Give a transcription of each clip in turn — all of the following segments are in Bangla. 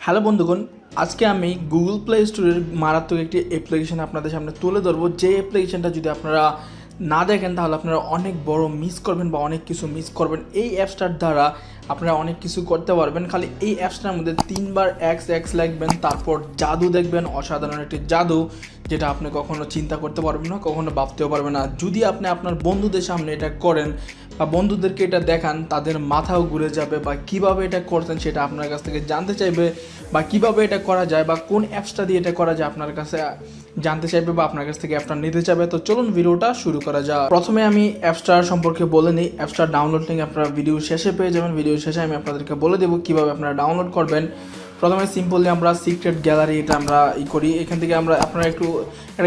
হ্যালো বন্ধুগণ, আজকে আমি গুগল প্লে স্টোরের মারাত্মক একটি অ্যাপ্লিকেশন আপনাদের সামনে তুলে ধরবো। যে অ্যাপ্লিকেশনটা যদি আপনারা না দেখেন তাহলে আপনারা অনেক বড় মিস করবেন বা অনেক কিছু মিস করবেন। এই অ্যাপসটার দ্বারা আপনারা অনেক কিছু করতে পারবেন। খালি এই অ্যাপসটার মধ্যে 3বার এক্স লিখবেন, তারপর জাদু দেখবেন, অসাধারণ একটি জাদু যেটা আপনি কখনো চিন্তা করতে পারবেন না, কখনো ভাবতেও পারবেন না। যদি আপনি আপনার বন্ধুদের সামনে এটা করেন বা বন্ধুদেরকে এটা দেখান, তাদের মাথাও ঘুরে যাবে বা কীভাবে এটা করছেন সেটা আপনার কাছ থেকে জানতে চাইবে, বা কীভাবে এটা করা যায় বা কোন অ্যাপসটা দিয়ে এটা করা যায় আপনার কাছে জানতে চাইবে বা আপনার কাছ থেকে অ্যাপটা নিতে চাইবে। তো চলুন ভিডিওটা শুরু করা যাক। প্রথমে আমি অ্যাপসটার সম্পর্কে বলে নিই। অ্যাপসটার ডাউনলোড লিঙ্ক আপনারা ভিডিও শেষে পেয়ে যাবেন। ভিডিও শেষে আমি আপনাদেরকে বলে দেবো কীভাবে আপনারা ডাউনলোড করবেন। প্রথমে সিম্পলি আমরা সিক্রেট গ্যালারি এটা আমরা করি। এখান থেকে আপনারা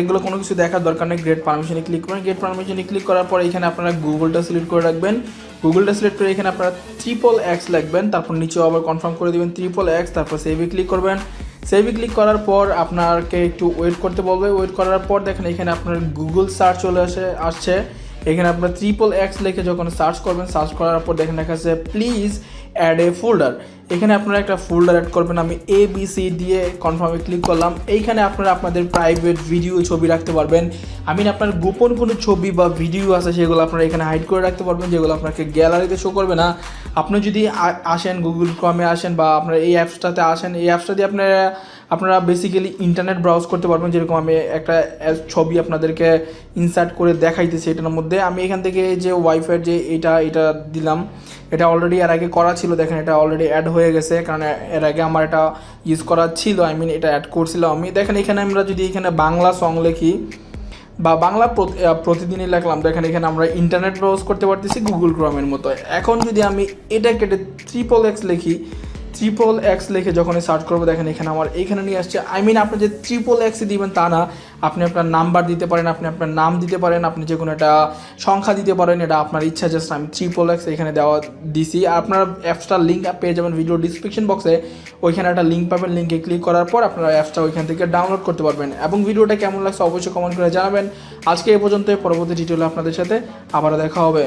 এগুলো কোনো কিছু দেখার দরকার নেই। গ্রেট পারমিশনে ক্লিক করেন। গ্রেট পারমিশনে ক্লিক করার পর এখানে আপনারা গুগলটা সিলেক্ট করে রাখবেন। গুগলটা সিলেক্ট করে এখানে আপনারা XXX লিখবেন, তারপর নিচেও আবার কনফার্ম করে দেবেন XXX, তারপর সেভে ক্লিক করবেন। সেভে ক্লিক করার পর আপনাকে একটু ওয়েট করতে বলবে। ওয়েট করার পর দেখেন এখানে আপনার গুগল সার্চ চলে আসছে। এখানে আপনার XXX লিখে যখন সার্চ করবেন, সার্চ করার পর দেখেন লেখা আছে প্লিজ অ্যাড এ ফোল্ডার। এখানে আপনারা একটা ফোল্ডার অ্যাড করবেন। আমি ABC দিয়ে কনফার্মে ক্লিক করলাম। এইখানে আপনারা আপনাদের প্রাইভেট ভিডিও ছবি রাখতে পারবেন। আপনার গোপন কোনো ছবি বা ভিডিও আছে সেগুলো আপনারা এখানে হাইড করে রাখতে পারবেন, যেগুলো আপনাকে গ্যালারিতে শো করবে না। আপনি যদি আসেন গুগল ক্রমে আসেন বা আপনারা এই অ্যাপসটাতে আসেন, এই অ্যাপসটা দিয়ে আপনারা বেসিক্যালি ইন্টারনেট ব্রাউজ করতে পারবেন। যেরকম আমি একটা ছবি আপনাদেরকে ইনসার্ট করে দেখাইতেছি এটার মধ্যে। আমি এখান থেকে যে ওয়াইফাই যে এটা দিলাম, এটা অলরেডি এর আগে করা ছিল। দেখেন এটা অলরেডি অ্যাড হয়ে গেছে, কারণ এর আগে আমার এটা ইউজ করা ছিল, এটা অ্যাড করছিলাম আমি। দেখেন এখানে আমরা যদি এখানে বাংলা সং লিখি বা বাংলা প্রতিদিনই লিখলাম, দেখেন এখানে আমরা ইন্টারনেট ব্রাউজ করতে পারতেছি গুগল ক্রোমের মতো। এখন যদি আমি এটা কেটে XXX লিখি, XXX লিখে যখন সার্চ করবো দেখেন এখানে আমার এইখানে নিয়ে আসছে। আপনি যে XXX দিবেন তা না, আপনি আপনার নাম্বার দিতে পারেন, আপনি আপনার নাম দিতে পারেন, আপনি যে কোনো একটা সংখ্যা দিতে পারেন, এটা আপনার ইচ্ছা। জাস্ট আমি XXX এখানে দিছি। আর আপনার অ্যাপসটার লিঙ্ক পেয়ে যাবেন ভিডিও ডিসক্রিপশন বক্সে। ওইখানে একটা লিঙ্ক পাবেন, লিঙ্কে ক্লিক করার পর আপনারা অ্যাপসটা ওইখান থেকে ডাউনলোড করতে পারবেন। এবং ভিডিওটা কেমন লাগছে অবশ্যই কমেন্ট করে জানাবেন। আজকে এ পর্যন্ত, পরবর্তী ডিটেলে আপনাদের সাথে আবারও দেখা হবে।